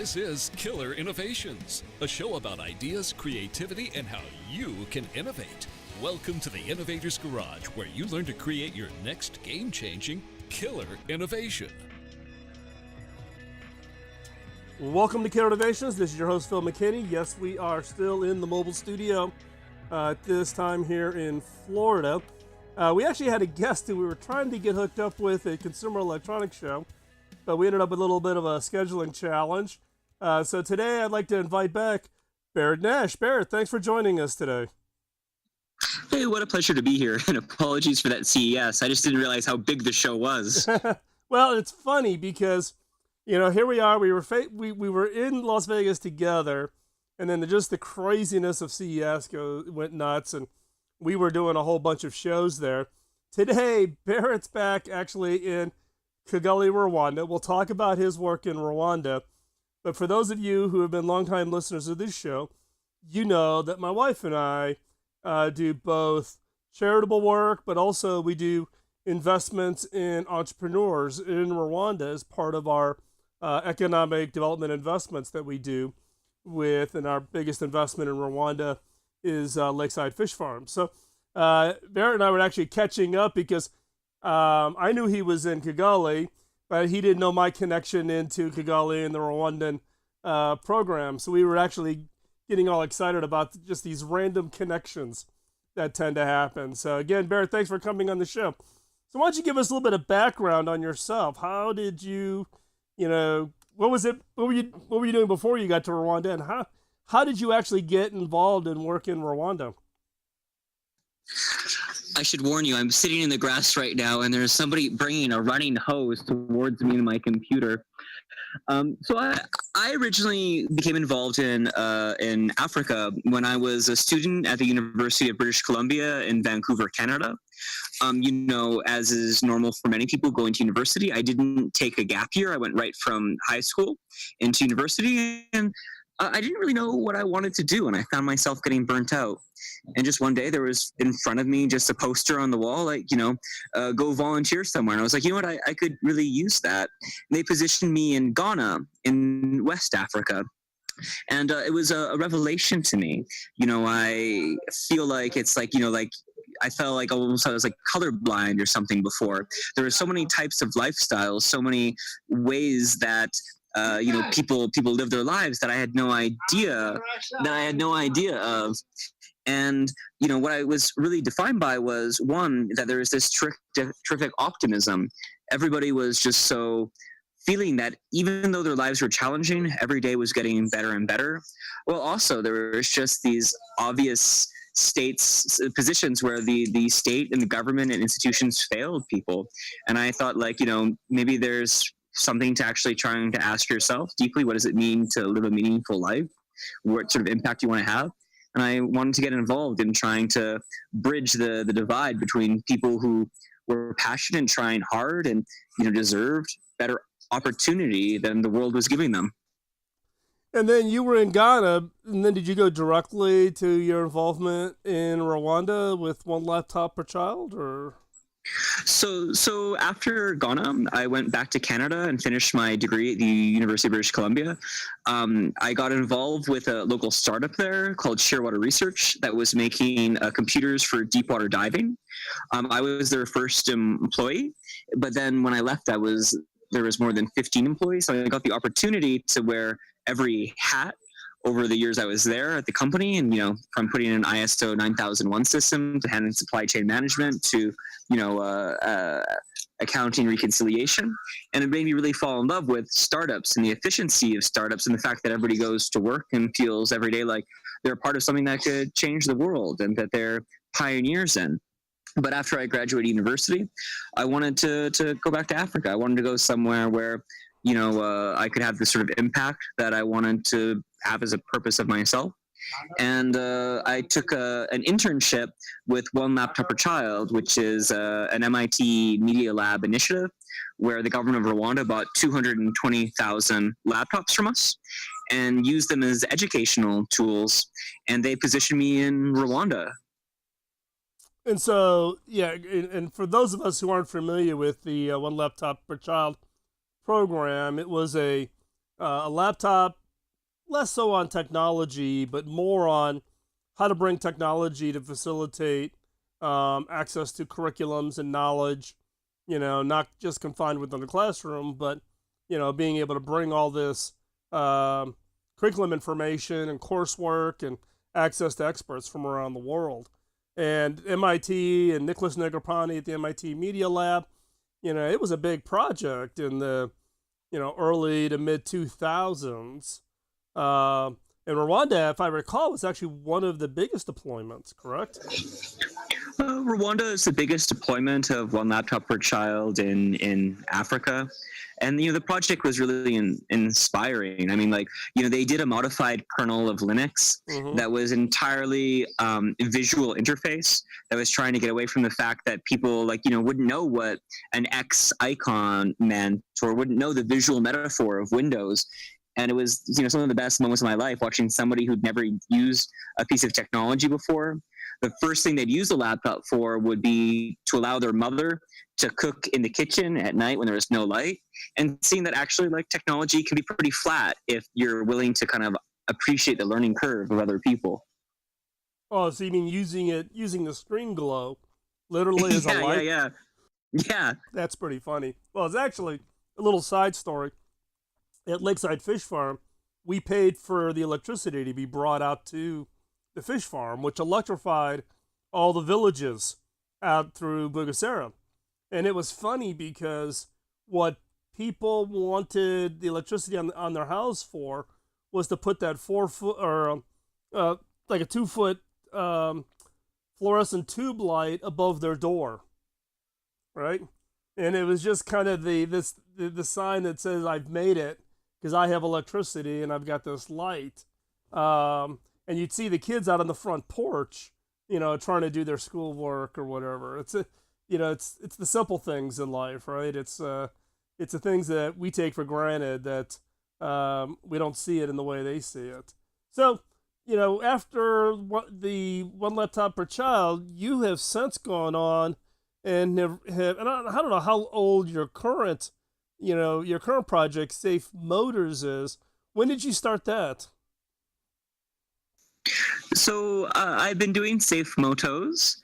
This is Killer Innovations, a show about ideas, creativity, and how you can innovate. Welcome to the Innovator's Garage, where you learn to create your next game-changing killer innovation. Welcome to Killer Innovations. This is your host, Phil McKinney. Yes, we are still in the mobile studio at this time here in Florida. We actually had a guest who we were trying to get hooked up with a consumer electronics show, but we ended up with a little bit of a scheduling challenge. So today I'd like to invite back Barrett Nash. Barrett, thanks for joining us today. Hey, what a pleasure to be here, and apologies for that CES. I just didn't realize how big the show was. Well, it's funny because, you know, here we are. We were in Las Vegas together, and then just the craziness of CES went nuts, and we were doing a whole bunch of shows there. Today, Barrett's back actually in Kigali, Rwanda. We'll talk about his work in Rwanda. But for those of you who have been longtime listeners of this show, you know that my wife and I do both charitable work, but also we do investments in entrepreneurs in Rwanda as part of our economic development investments that we do with, and our biggest investment in Rwanda is Lakeside Fish Farm. So Barrett and I were actually catching up because I knew he was in Kigali, but he didn't know my connection into Kigali and the Rwandan program. So we were actually getting all excited about just these random connections that tend to happen. So again, Barrett, thanks for coming on the show. So why don't you give us a little bit of background on yourself? How did you, what were you doing before you got to Rwanda, and how did you actually get involved in work in Rwanda? I should warn you, I'm sitting in the grass right now, and there's somebody bringing a running hose towards me and my computer. So I originally became involved in Africa when I was a student at the University of British Columbia in Vancouver, Canada. As is normal for many people going to university, I didn't take a gap year. I went right from high school into university, and I didn't really know what I wanted to do, and I found myself getting burnt out. And just one day there was in front of me just a poster on the wall, go volunteer somewhere. And I was like, you know what, I could really use that. And they positioned me in Ghana in West Africa. And it was a revelation to me. I feel like it's I felt like almost I was like colorblind or something before. There were so many types of lifestyles, so many ways that people live their lives that I had no idea of. And, what I was really defined by was, one, that there was this terrific optimism. Everybody was just so feeling that even though their lives were challenging, every day was getting better and better. Well, also, there was just these obvious positions where the state and the government and institutions failed people. And I thought, maybe there's something to actually trying to ask yourself deeply, what does it mean to live a meaningful life? What sort of impact you want to have? And I wanted to get involved in trying to bridge the divide between people who were passionate and trying hard and, deserved better opportunity than the world was giving them. And then you were in Ghana, and then did you go directly to your involvement in Rwanda with one laptop per child, or? So after Ghana, I went back to Canada and finished my degree at the University of British Columbia. I got involved with a local startup there called Shearwater Research that was making computers for deep water diving. I was their first employee, but then when I left, there was more than 15 employees. So I got the opportunity to wear every hat over the years I was there at the company, and from putting in an ISO 9001 system to handling supply chain management to accounting reconciliation. And it made me really fall in love with startups and the efficiency of startups and the fact that everybody goes to work and feels every day like they're a part of something that could change the world and that they're pioneers in. But after I graduated university, I wanted to go back to Africa. I wanted to go somewhere where I could have the sort of impact that I wanted to have as a purpose of myself. And I took an internship with One Laptop Per Child, which is an MIT Media Lab initiative where the government of Rwanda bought 220,000 laptops from us and used them as educational tools. And they positioned me in Rwanda. And so, and for those of us who aren't familiar with the One Laptop Per Child program, it was a a laptop, less so on technology, but more on how to bring technology to facilitate access to curriculums and knowledge, not just confined within the classroom, but, being able to bring all this curriculum information and coursework and access to experts from around the world. And MIT and Nicholas Negroponte at the MIT Media Lab, it was a big project in the, early to mid 2000s. And Rwanda, if I recall, was actually one of the biggest deployments, correct? Rwanda is the biggest deployment of one laptop per child in Africa. And, the project was really inspiring. I mean, they did a modified kernel of Linux that was entirely visual interface that was trying to get away from the fact that people, wouldn't know what an X icon meant or wouldn't know the visual metaphor of Windows. And it was, some of the best moments of my life watching somebody who'd never used a piece of technology before. The first thing they'd use a laptop for would be to allow their mother to cook in the kitchen at night when there was no light, and seeing that actually technology can be pretty flat if you're willing to kind of appreciate the learning curve of other people. Oh, so you mean using the screen glow literally as a light? Yeah. That's pretty funny. Well, it's actually a little side story. At Lakeside Fish Farm, we paid for the electricity to be brought out to the fish farm, which electrified all the villages out through Bugesera. And it was funny because what people wanted the electricity on their house for was to put that 4 foot or a 2 foot fluorescent tube light above their door, right? And it was just kind of the sign that says I've made it because I have electricity and I've got this light. And you'd see the kids out on the front porch, trying to do their schoolwork or whatever. It's the simple things in life, right? It's the things that we take for granted that we don't see it in the way they see it. So, after the one laptop per child, you have since gone on and and I don't know how old your current project, Safe Motors, is. When did you start that? So I've been doing Safe Motos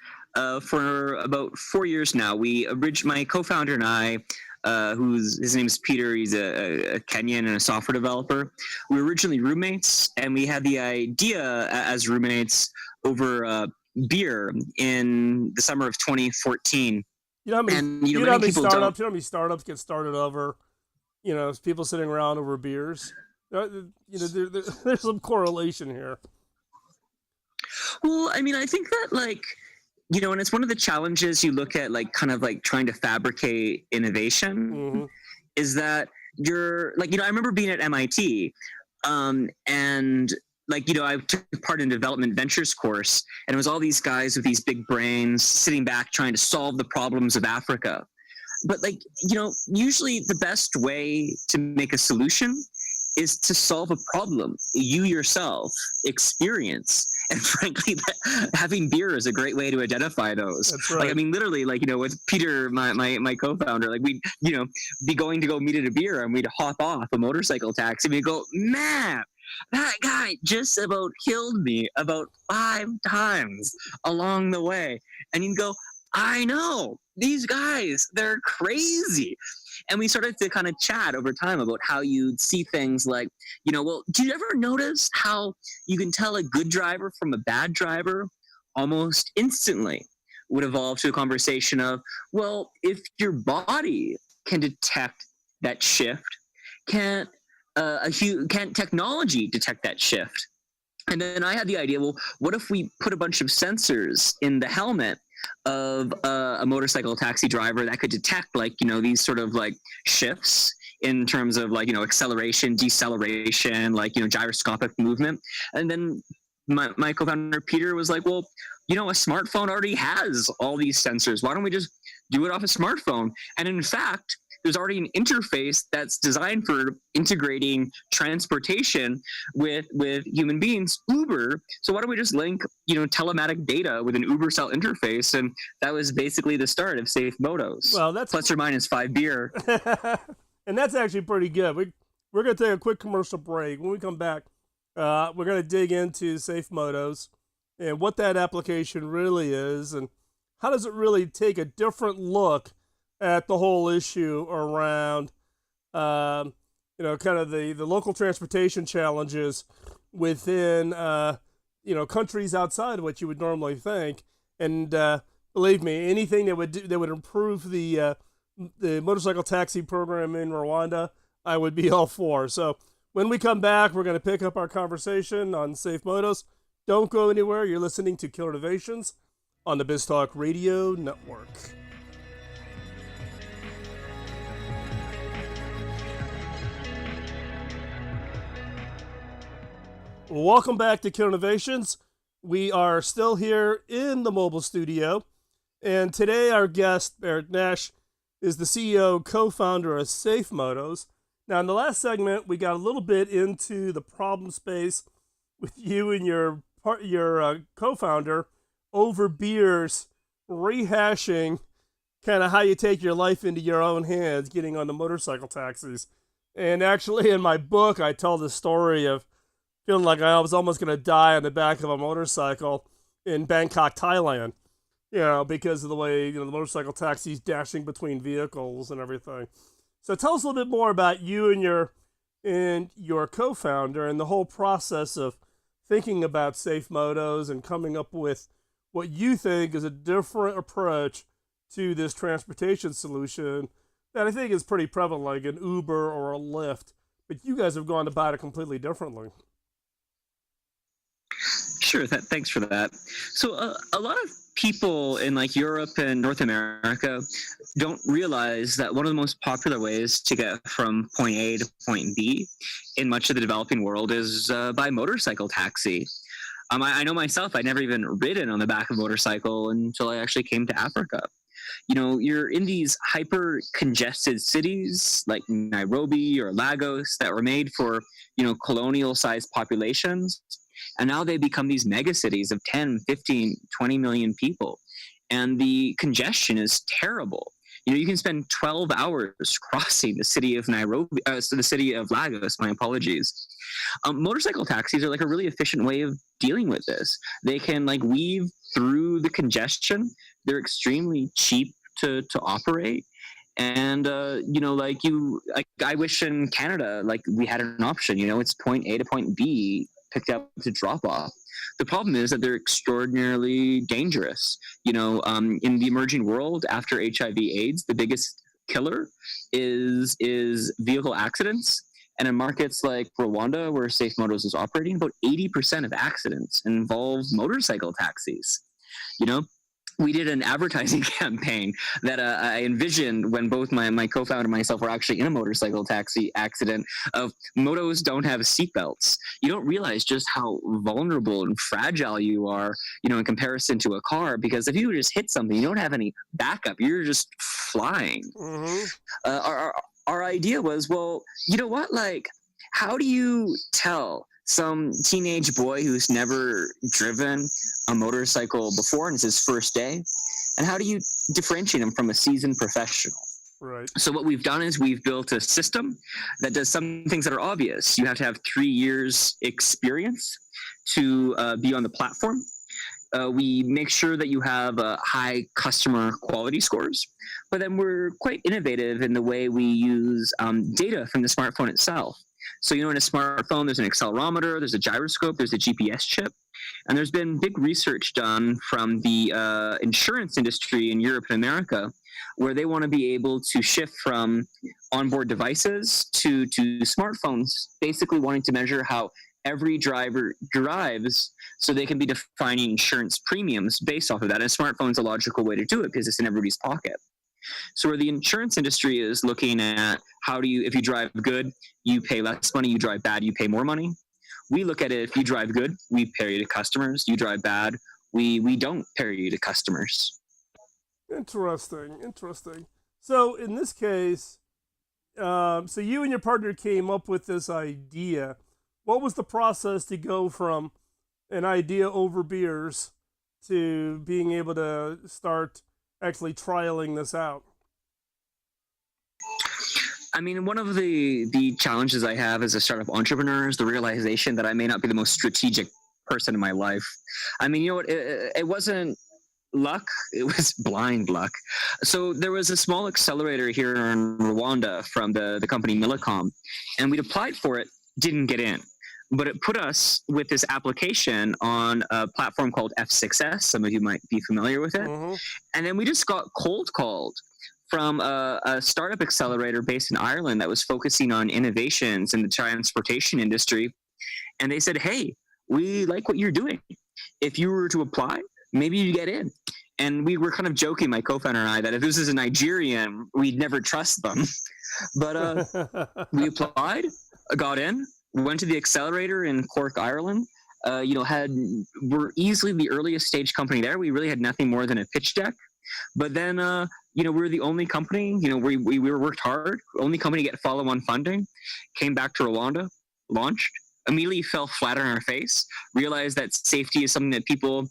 for about 4 years now. My co-founder and I, his name is Peter, he's a Kenyan and a software developer. We were originally roommates, and we had the idea as roommates over beer in the summer of 2014. You know how many startups get started over, people sitting around over beers? There's some correlation here. Well, I mean, I think that and it's one of the challenges you look at, kind of trying to fabricate innovation, is that you're I remember being at MIT, and I took part in a development ventures course, and it was all these guys with these big brains sitting back trying to solve the problems of Africa. But usually the best way to make a solution is to solve a problem you yourself experience. And frankly, having beer is a great way to identify those. That's right. Literally, with Peter, my co-founder, we'd, be going to go meet at a beer, and we'd hop off a motorcycle taxi, and we'd go, man, that guy just about killed me about 5 times along the way. And you'd go, I know, these guys, they're crazy. And we started to kind of chat over time about how you'd see things do you ever notice how you can tell a good driver from a bad driver almost instantly? Would evolve to a conversation of, well, if your body can detect that shift, can't technology detect that shift? And then I had the idea, well, what if we put a bunch of sensors in the helmet of a motorcycle taxi driver that could detect these sort of shifts in terms of acceleration, deceleration, gyroscopic movement. And then my co-founder Peter was like, well, a smartphone already has all these sensors. Why don't we just do it off a smartphone? And in fact, there's already an interface that's designed for integrating transportation with human beings, Uber. So why don't we just link, telematic data with an Uber style interface? And that was basically the start of Safe Motos. Well, that's plus or minus 5 beer. And that's actually pretty good. We're going to take a quick commercial break. When we come back, we're going to dig into Safe Motos and what that application really is and how does it really take a different look at the whole issue around, kind of the local transportation challenges within, countries outside of what you would normally think. And believe me, anything that would improve the motorcycle taxi program in Rwanda, I would be all for. So when we come back, we're going to pick up our conversation on Safe Motos. Don't go anywhere. You're listening to Killer Innovations on the BizTalk Radio Network. Welcome back to Killer Innovations. We are still here in the mobile studio, and today our guest, Barrett Nash, is the CEO, co-founder of SafeMotos. Now, in the last segment, we got a little bit into the problem space with you and your co-founder over beers, rehashing kind of how you take your life into your own hands, getting on the motorcycle taxis. And actually, in my book, I tell the story of feeling like I was almost going to die on the back of a motorcycle in Bangkok, Thailand, because of the way, the motorcycle taxis dashing between vehicles and everything. So tell us a little bit more about you and your co-founder and the whole process of thinking about Safe Motos and coming up with what you think is a different approach to this transportation solution that I think is pretty prevalent, like an Uber or a Lyft, but you guys have gone about it completely differently. Sure. Thanks for that. So a lot of people in like Europe and North America don't realize that one of the most popular ways to get from point A to point B in much of the developing world is by motorcycle taxi. I know myself, I'd never even ridden on the back of a motorcycle until I actually came to Africa. You're in these hyper congested cities like Nairobi or Lagos that were made for, colonial sized populations. And now they become these mega cities of 10, 15, 20 million people. And the congestion is terrible. You can spend 12 hours crossing the city of the city of Lagos, my apologies. Motorcycle taxis are like a really efficient way of dealing with this. They can weave through the congestion. They're extremely cheap to operate. And, I wish in Canada, we had an option, it's point A to point B, picked up to drop off. The problem is that they're extraordinarily dangerous. In the emerging world after HIV/AIDS, the biggest killer is vehicle accidents. And in markets like Rwanda, where Safe Motos is operating, about 80% of accidents involve motorcycle taxis. We did an advertising campaign that I envisioned when both my co-founder and myself were actually in a motorcycle taxi accident of motos don't have seatbelts. You don't realize just how vulnerable and fragile you are, in comparison to a car, because if you just hit something, you don't have any backup. You're just flying. Mm-hmm. Our idea was, well, you know what? How do you tell some teenage boy who's never driven a motorcycle before and it's his first day, and how do you differentiate him from a seasoned professional? Right. So what we've done is we've built a system that does some things that are obvious. You have to have 3 years experience to be on the platform. We make sure that you have high customer quality scores, but then we're quite innovative in the way we use data from the smartphone itself. So, in a smartphone, there's an accelerometer, there's a gyroscope, there's a GPS chip. And there's been big research done from the insurance industry in Europe and America, where they want to be able to shift from onboard devices to smartphones, basically wanting to measure how every driver drives so they can be defining insurance premiums based off of that. And a smartphone's a logical way to do it because it's in everybody's pocket. So where the insurance industry is looking at if you drive good, you pay less money, you drive bad, you pay more money. We look at it, if you drive good, we pay you to customers. You drive bad, we don't pay you to customers. Interesting. So in this case, so you and your partner came up with this idea. What was the process to go from an idea over beers to being able to start actually trialing this out? I mean, one of the challenges I have as a startup entrepreneur is the realization that I may not be the most strategic person in my life. I mean, you know what? It wasn't luck, it was blind luck. So there was a small accelerator here in Rwanda from the company Millicom, and we'd applied for it, didn't get in. But it put us with this application on a platform called Ep6. Some of you might be familiar with it. Mm-hmm. And then we just got cold called from a startup accelerator based in Ireland that was focusing on innovations in the transportation industry. And they said, hey, we like what you're doing. If you were to apply, maybe you get in. And we were kind of joking, my co-founder and I, that if this is a Nigerian, we'd never trust them. But we applied, got in, went to the accelerator in Cork, Ireland. We're easily the earliest stage company there. We really had nothing more than a pitch deck. But then, we were the only company, we worked hard, only company to get follow-on funding, came back to Rwanda, launched, immediately fell flat on our face, realized that safety is something that people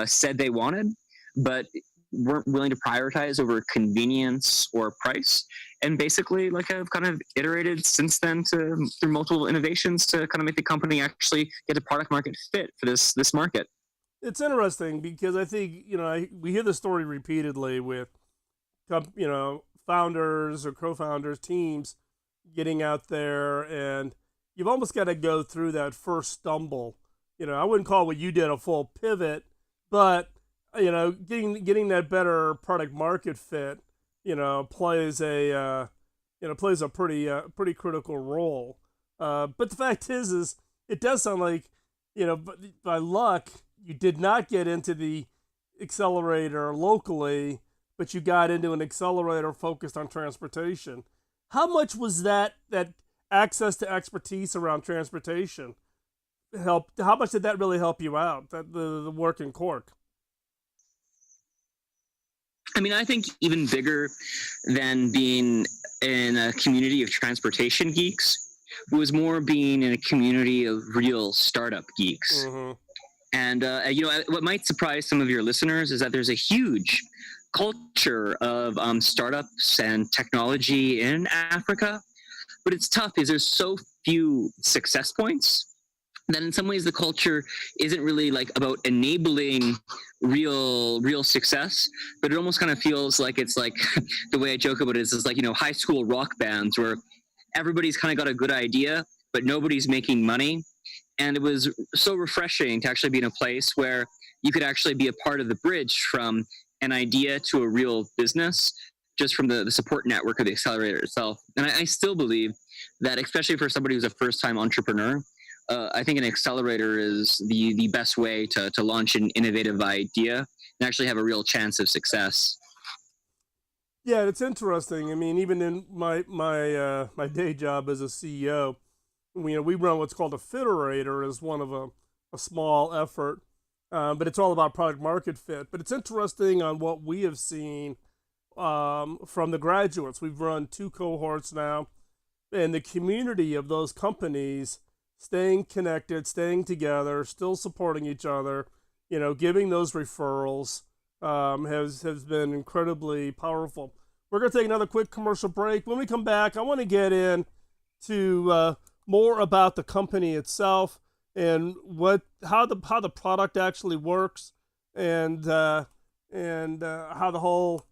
said they wanted, but weren't willing to prioritize over convenience or price. And basically, like, I've kind of iterated since then through multiple innovations to kind of make the company actually get a product market fit for this market. It's interesting because I think, we hear the story repeatedly with, founders or co-founders, teams getting out there, and you've almost got to go through that first stumble. I wouldn't call what you did a full pivot, but, getting that better product market fit, plays a pretty critical role. But the fact is it does sound like, by luck, you did not get into the accelerator locally, but you got into an accelerator focused on transportation. How much was that access to expertise around transportation help? How much did that really help you out, the work in Cork? I mean, I think even bigger than being in a community of transportation geeks was more being in a community of real startup geeks. Mm-hmm. And, what might surprise some of your listeners is that there's a huge culture of startups and technology in Africa. But it's tough because there's so few success points that in some ways the culture isn't really like about enabling real success, but it almost kind of feels like it's like the way I joke about it is like, high school rock bands where everybody's kind of got a good idea, but nobody's making money. And it was so refreshing to actually be in a place where you could actually be a part of the bridge from an idea to a real business, just from the support network of the accelerator itself. And I still believe that, especially for somebody who's a first-time entrepreneur, I think an accelerator is the best way to launch an innovative idea and actually have a real chance of success. Yeah, it's interesting. I mean, even in my day job as a CEO, we run what's called a fiterator as one of a small effort, but it's all about product market fit. But it's interesting on what we have seen from the graduates. We've run 2 cohorts now, and the community of those companies staying connected, staying together, still supporting each other, giving those referrals has been incredibly powerful. We're going to take another quick commercial break. When we come back, I want to get into more about the company itself and how the product actually works, and how the whole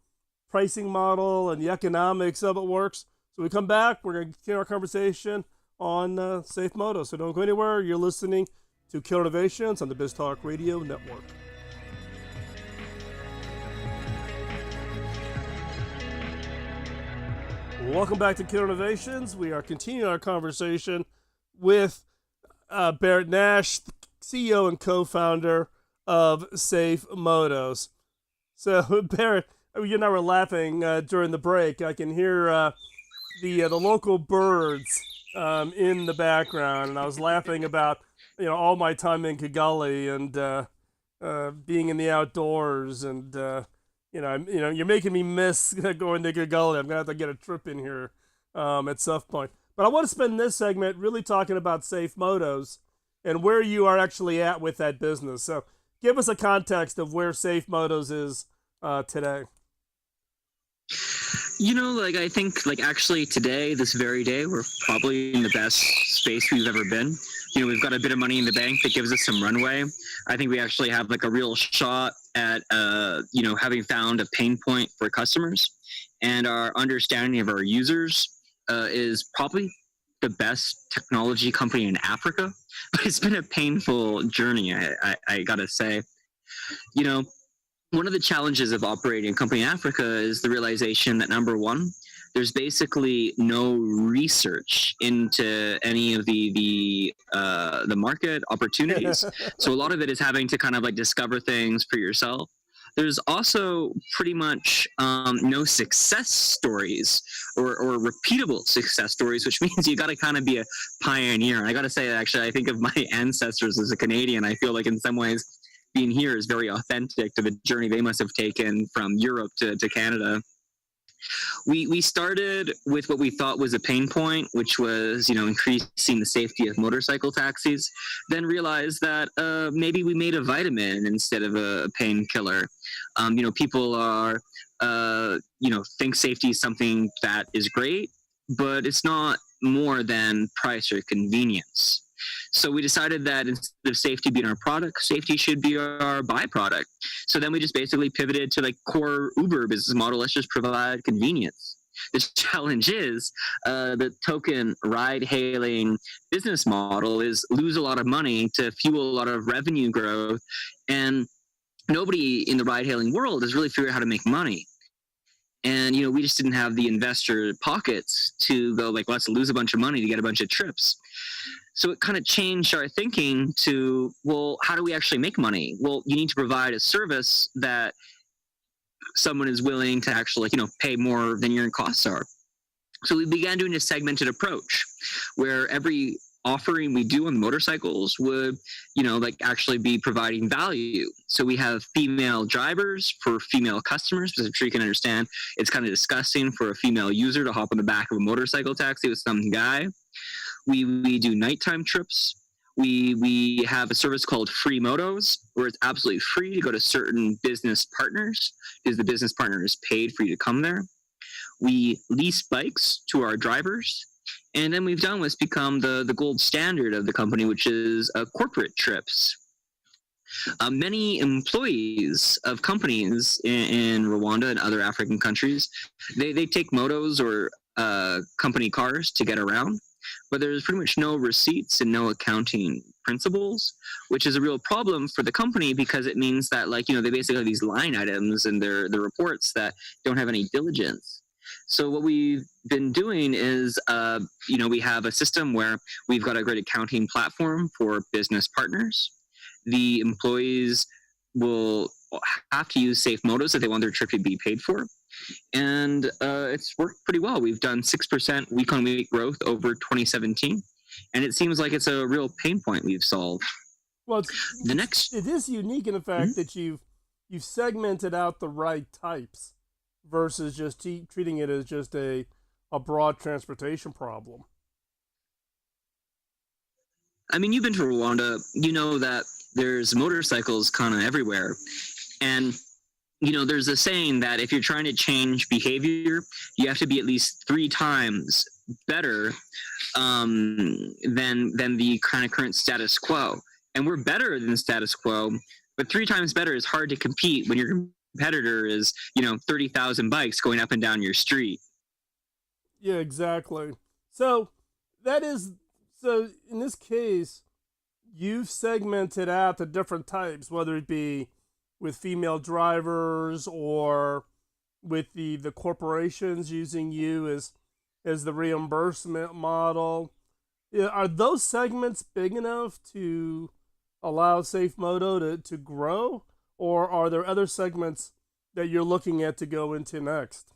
pricing model and the economics of it works. So we come back, we're going to continue our conversation on Safe Moto. So don't go anywhere. You're listening to Killer Innovations on the BizTalk Radio Network. Welcome back to Killer Innovations. We are continuing our conversation with Barrett Nash, CEO and co-founder of SafeMotos. So, Barrett, you and I were laughing during the break. I can hear the local birds in the background, and I was laughing about all my time in Kigali and being in the outdoors, and you're making me miss going to Kigali. I'm gonna have to get a trip in here at some point. But I want to spend this segment really talking about Safe Motos and where you are actually at with that business. So give us a context of where Safe Motos is today. Like I think like actually today, this very day, we're probably in the best space we've ever been. We've got a bit of money in the bank that gives us some runway. I think we actually have like a real shot at, having found a pain point for customers, and our understanding of our users is probably the best technology company in Africa. But it's been a painful journey, I gotta say. One of the challenges of operating a company in Africa is the realization that, number one, there's basically no research into any of the market opportunities. So a lot of it is having to kind of like discover things for yourself. There's also pretty much no success stories or repeatable success stories, which means you got to kind of be a pioneer. And I got to say, actually, I think of my ancestors as a Canadian. I feel like in some ways being here is very authentic to the journey they must have taken from Europe to Canada. We started with what we thought was a pain point, which was, increasing the safety of motorcycle taxis, then realized that maybe we made a vitamin instead of a painkiller. People are, think safety is something that is great, but it's not more than price or convenience. So we decided that instead of safety being our product, safety should be our byproduct. So then we just basically pivoted to like core Uber business model. Let's just provide convenience. The challenge is the token ride-hailing business model is lose a lot of money to fuel a lot of revenue growth. And nobody in the ride-hailing world has really figured out how to make money. And, we just didn't have the investor pockets to go like, let's lose a bunch of money to get a bunch of trips. So it kind of changed our thinking to, well, how do we actually make money? Well, you need to provide a service that someone is willing to actually, pay more than your costs are. So we began doing a segmented approach where every offering we do on the motorcycles would, actually be providing value. So we have female drivers for female customers, because I'm sure you can understand it's kind of disgusting for a female user to hop on the back of a motorcycle taxi with some guy. We do nighttime trips. We have a service called Free Motos, where it's absolutely free to go to certain business partners, because the business partner is paid for you to come there. We lease bikes to our drivers. And then we've done what's become the gold standard of the company, which is corporate trips. Many employees of companies in Rwanda and other African countries, they take motos or company cars to get around. But there's pretty much no receipts and no accounting principles, which is a real problem for the company, because it means that they basically have these line items in their reports that don't have any diligence. So what we've been doing is, we have a system where we've got a great accounting platform for business partners. The employees will have to use SafeMotos if they want their trip to be paid for. And it's worked pretty well. We've done 6% week-on-week growth over 2017, and it seems like it's a real pain point we've solved. Well, it is unique in the fact that you've segmented out the right types versus just treating it as just a broad transportation problem. I mean, you've been to Rwanda, you know that there's motorcycles kind of everywhere, and there's a saying that if you're trying to change behavior, you have to be at least 3 times better than the kind of current status quo. And we're better than status quo, but 3 times better is hard to compete when your competitor is, 30,000 bikes going up and down your street. Yeah, exactly. So in this case, you've segmented out the different types, whether it be with female drivers or with the corporations using you as the reimbursement model. Are those segments big enough to allow SafeMoto to grow, or are there other segments that you're looking at to go into next?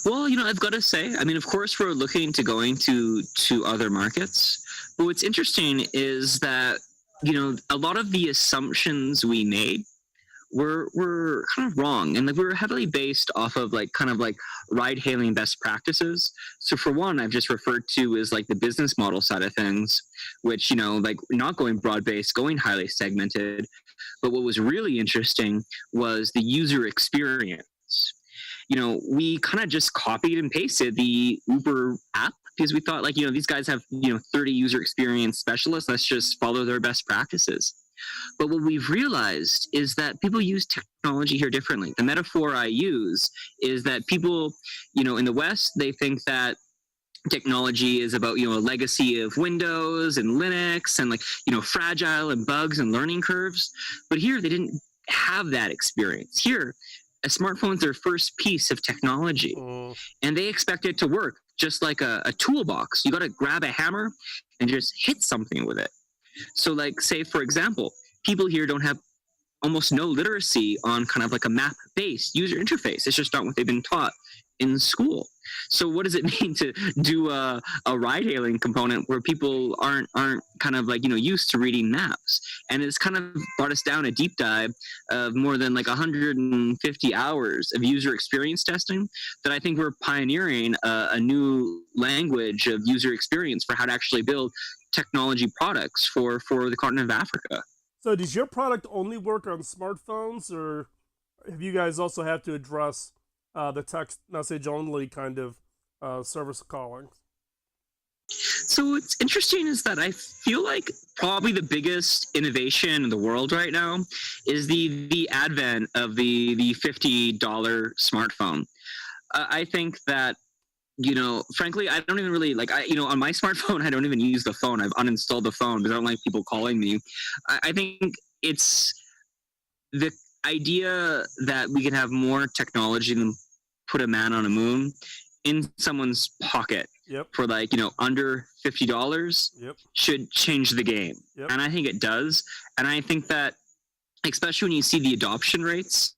Well, I've got to say, of course, we're looking to going to other markets. But what's interesting is that, a lot of the assumptions we made were kind of wrong. And we were heavily based off of ride-hailing best practices. So for one, I've just referred to as the business model side of things, which, not going broad-based, going highly segmented. But what was really interesting was the user experience. we kind of just copied and pasted the Uber app because we thought like, these guys have, 30 user experience specialists. Let's just follow their best practices. But what we've realized is that people use technology here differently. The metaphor I use is that people, in the West, they think that technology is about, a legacy of Windows and Linux and like, fragile and bugs and learning curves. But here they didn't have that experience. Here, a smartphone's their first piece of technology, and they expect it to work just like a toolbox. You got to grab a hammer and just hit something with it. So like, say, for example, people here don't have almost no literacy on kind of like a map-based user interface. It's just not what they've been taught in school. So what does it mean to do a ride-hailing component where people aren't kind of like, used to reading maps? And it's kind of brought us down a deep dive of more than like 150 hours of user experience testing that I think we're pioneering a new language of user experience for how to actually build technology products for the continent of Africa. So does your product only work on smartphones, or have you guys also have to address the text message only kind of service calling? So what's interesting is that I feel like probably the biggest innovation in the world right now is the advent of the $50 smartphone. I think that, frankly, I don't even really like, on my smartphone, I don't even use the phone. I've uninstalled the phone because I don't like people calling me. I think it's the idea that we can have more technology than put a man on a moon in someone's pocket for like, under $50 should change the game. And I think it does. And I think that, especially when you see the adoption rates,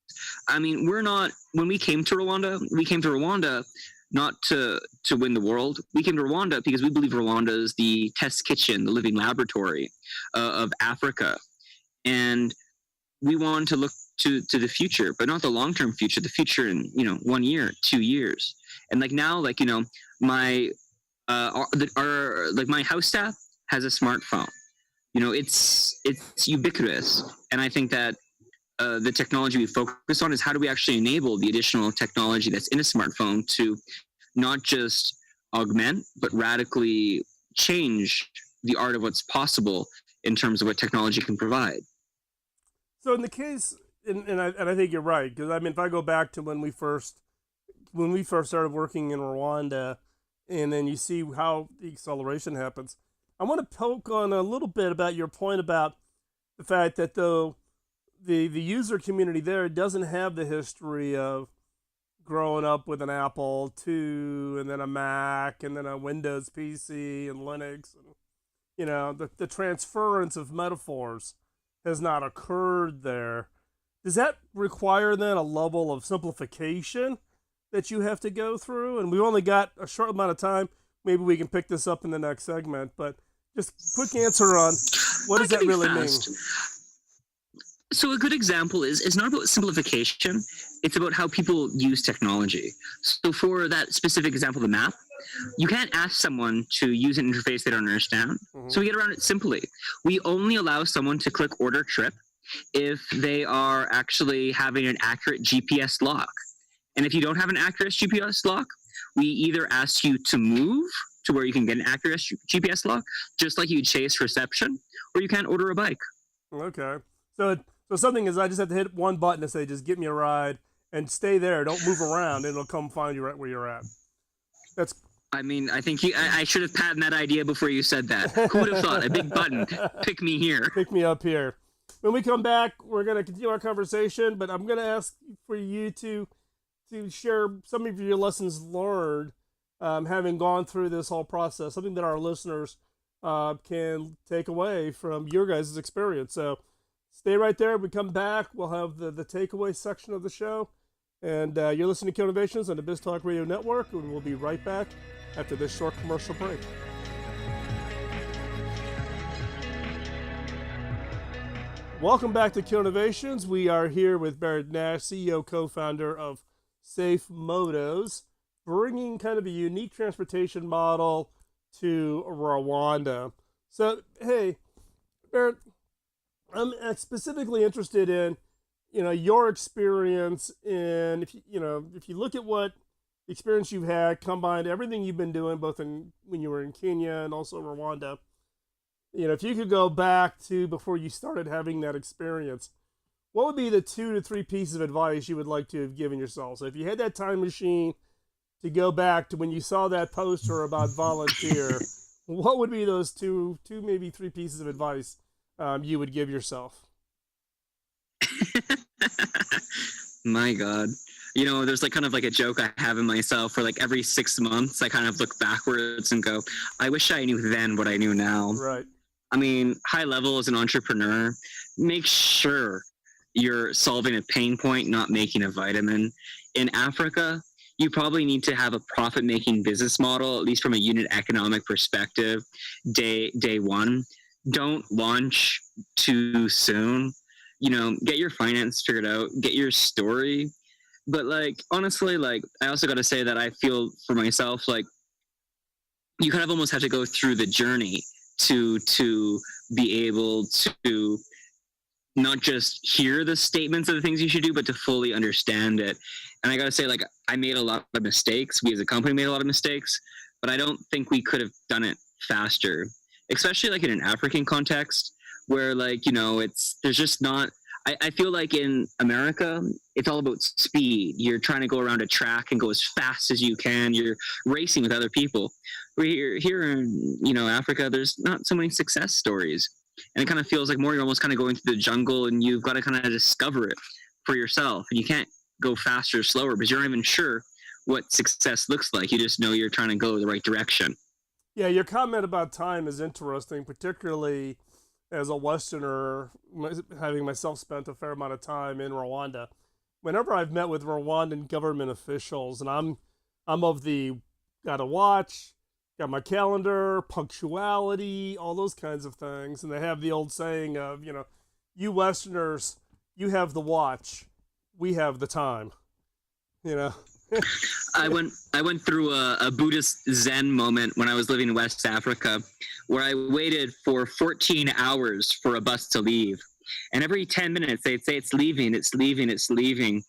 I mean, when we came to Rwanda not to win the world. We came to Rwanda because we believe Rwanda is the test kitchen, the living laboratory of Africa. And we wanted to look to the future, but not the long-term future, the future in, 1 year, 2 years. And like now, like, my my house staff has a smartphone. It's ubiquitous. And I think that the technology we focus on is how do we actually enable the additional technology that's in a smartphone to not just augment, but radically change the art of what's possible in terms of what technology can provide. So in the case, and I think you're right, because I mean, if I go back to when we first started working in Rwanda, and then you see how the acceleration happens, I want to poke on a little bit about your point about the fact that the user community there doesn't have the history of growing up with an Apple II and then a Mac and then a Windows PC and Linux. And, the transference of metaphors has not occurred there. Does that require then a level of simplification that you have to go through? And we've only got a short amount of time. Maybe we can pick this up in the next segment, but just quick answer on what does that really mean? So a good example is it's not about simplification. It's about how people use technology. So for that specific example, the map, you can't ask someone to use an interface they don't understand. Mm-hmm. So we get around it simply. We only allow someone to click order trip if they are actually having an accurate GPS lock. And if you don't have an accurate GPS lock, we either ask you to move to where you can get an accurate GPS lock, just like you chase reception, or you can't order a bike. Okay. So something is I just have to hit one button to say, just get me a ride and stay there. Don't move around. And it'll come find you right where you're at. I mean, I think I should have patented that idea before you said that. Who would have thought? A big button. Pick me here. Pick me up here. When we come back, we're going to continue our conversation, but I'm going to ask for you to share some of your lessons learned having gone through this whole process, something that our listeners can take away from your guys' experience. So stay right there. When we come back, we'll have the takeaway section of the show. And you're listening to Innovations on the BizTalk Radio Network, and we'll be right back after this short commercial break. Welcome back to Innovations. We are here with Barrett Nash, CEO, co-founder of SafeMotos, bringing kind of a unique transportation model to Rwanda. So, hey, Barrett, I'm specifically interested in your experience in, if you look at what experience you've had, combined everything you've been doing, both when you were in Kenya and also Rwanda, if you could go back to before you started having that experience, what would be the 2 to 3 pieces of advice you would like to have given yourself? So if you had that time machine to go back to when you saw that poster about volunteer, what would be those two maybe 3 pieces of advice you would give yourself? My God. There's kind of a joke I have in myself where every 6 months I kind of look backwards and go, I wish I knew then what I knew now. Right. I mean, high level as an entrepreneur, make sure you're solving a pain point, not making a vitamin. In Africa, you probably need to have a profit-making business model, at least from a unit economic perspective, day one. Don't launch too soon. Get your finance figured out, get your story. But honestly, I also got to say that I feel for myself, you kind of almost have to go through the journey to be able to not just hear the statements of the things you should do, but to fully understand it. And I got to say, I made a lot of mistakes. We as a company made a lot of mistakes, but I don't think we could have done it faster, especially in an African context where there's just not, I feel in America, it's all about speed. You're trying to go around a track and go as fast as you can. You're racing with other people. Here in, Africa, there's not so many success stories. And it kind of feels like you're almost kind of going through the jungle and you've got to kind of discover it for yourself. And you can't go faster or slower because you're not even sure what success looks like. You just know you're trying to go the right direction. Yeah, your comment about time is interesting, particularly as a Westerner, having myself spent a fair amount of time in Rwanda. Whenever I've met with Rwandan government officials, and I'm of the gotta watch, got my calendar, punctuality, all those kinds of things, and they have the old saying of, you Westerners, you have the watch, we have the time. I went through a Buddhist Zen moment when I was living in West Africa, where I waited for 14 hours for a bus to leave. And every 10 minutes, they'd say, it's leaving, it's leaving, it's leaving.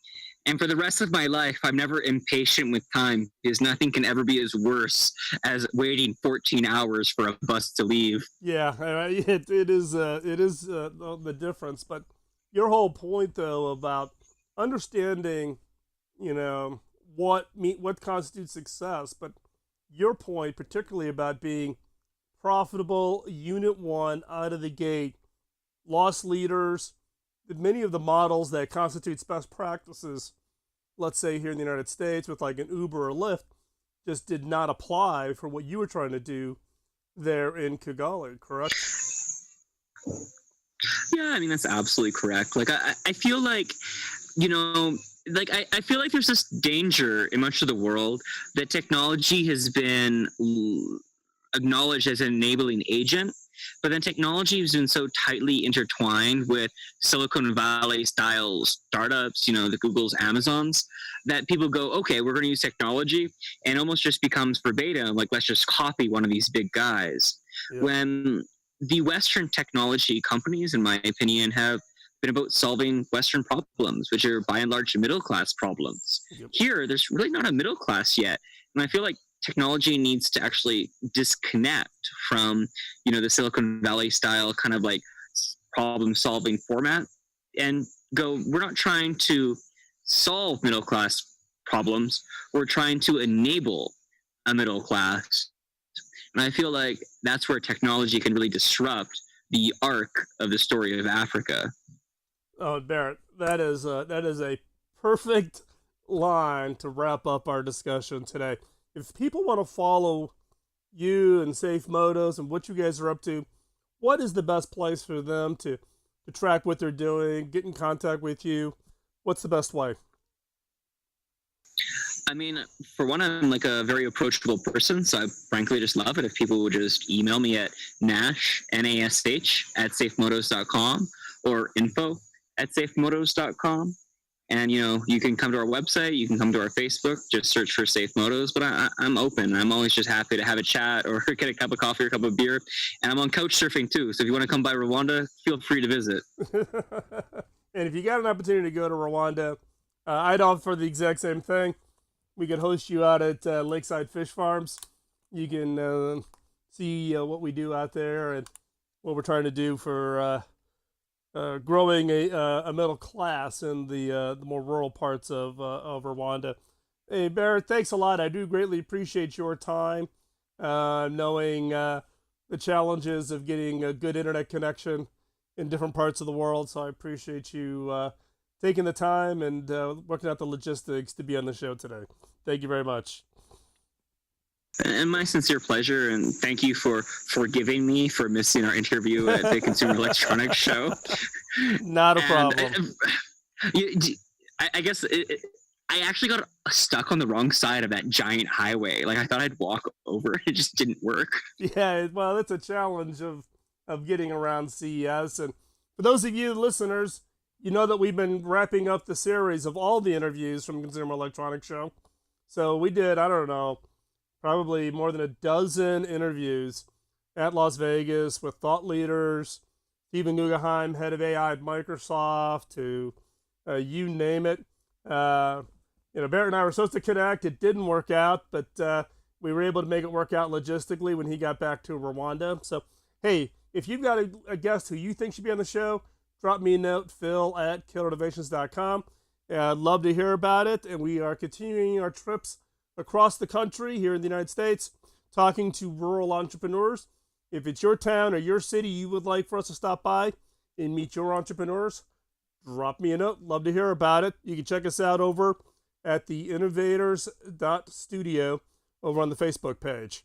And for the rest of my life, I'm never impatient with time because nothing can ever be as worse as waiting 14 hours for a bus to leave. Yeah, it is the difference. But your whole point, though, about understanding, what constitutes success, but your point particularly about being profitable, unit one, out of the gate, loss leaders, many of the models that constitute best practices, let's say here in the United States with an Uber or Lyft, just did not apply for what you were trying to do there in Kigali, correct? Yeah, I mean, that's absolutely correct. I feel I feel there's this danger in much of the world that technology has been acknowledged as an enabling agent, but then technology has been so tightly intertwined with Silicon Valley style startups, the Googles, Amazons, that people go, okay, we're going to use technology, and almost just becomes verbatim, let's just copy one of these big guys. Yeah. When the Western technology companies, in my opinion, have been about solving Western problems, which are by and large middle class problems. Yep. Here, there's really not a middle class yet. And I feel technology needs to actually disconnect from, the Silicon Valley style kind of problem solving format and go, we're not trying to solve middle class problems. We're trying to enable a middle class. And I feel that's where technology can really disrupt the arc of the story of Africa. Oh, Barrett, that is a perfect line to wrap up our discussion today. If people want to follow you and Safe Motos and what you guys are up to, what is the best place for them to track what they're doing, get in contact with you? What's the best way? I mean, for one, I'm a very approachable person, so I frankly just love it if people would just email me at Nash, Nash, at SafeMotos.com or info@SafeMotos.com. And, you can come to our website, you can come to our Facebook, just search for Safe Motos, but I'm open. I'm always just happy to have a chat or get a cup of coffee or a cup of beer. And I'm on couch surfing too, so if you want to come by Rwanda, feel free to visit. And if you got an opportunity to go to Rwanda, I'd offer the exact same thing. We could host you out at Lakeside Fish Farms. You can see what we do out there and what we're trying to do for growing a middle class in the more rural parts of Rwanda. Hey, Barrett, thanks a lot. I do greatly appreciate your time, knowing the challenges of getting a good internet connection in different parts of the world. So I appreciate you taking the time and working out the logistics to be on the show today. Thank you very much. And my sincere pleasure, and thank you for forgiving me for missing our interview at the Consumer Electronics Show. Not a problem. I guess I actually got stuck on the wrong side of that giant highway. Like, I thought I'd walk over it. It just didn't work. Yeah, well, it's a challenge of getting around CES. And for those of you listeners, you know that we've been wrapping up the series of all the interviews from Consumer Electronics Show. So we did, I don't know, probably more than a dozen interviews at Las Vegas with thought leaders, Stephen Guggenheim, head of AI at Microsoft, to you name it. Barrett and I were supposed to connect. It didn't work out, but we were able to make it work out logistically when he got back to Rwanda. So, hey, if you've got a guest who you think should be on the show, drop me a note, phil@killerinnovations.com. I'd love to hear about it. And we are continuing our trips across the country here in the United States, talking to rural entrepreneurs. If it's your town or your city you would like for us to stop by and meet your entrepreneurs, drop me a note. Love to hear about it. You can check us out over at the innovators.studio over on the Facebook page.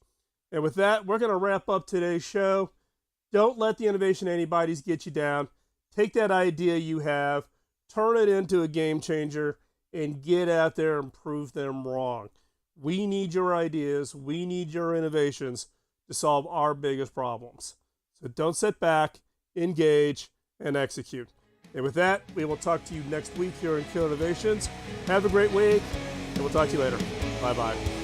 And with that, we're going to wrap up today's show. Don't let the innovation antibodies get you down. Take that idea you have, turn it into a game changer, and get out there and prove them wrong. We need your ideas. We need your innovations to solve our biggest problems. So don't sit back, engage, and execute. And with that, we will talk to you next week here in Kill Innovations. Have a great week, and we'll talk to you later. Bye-bye.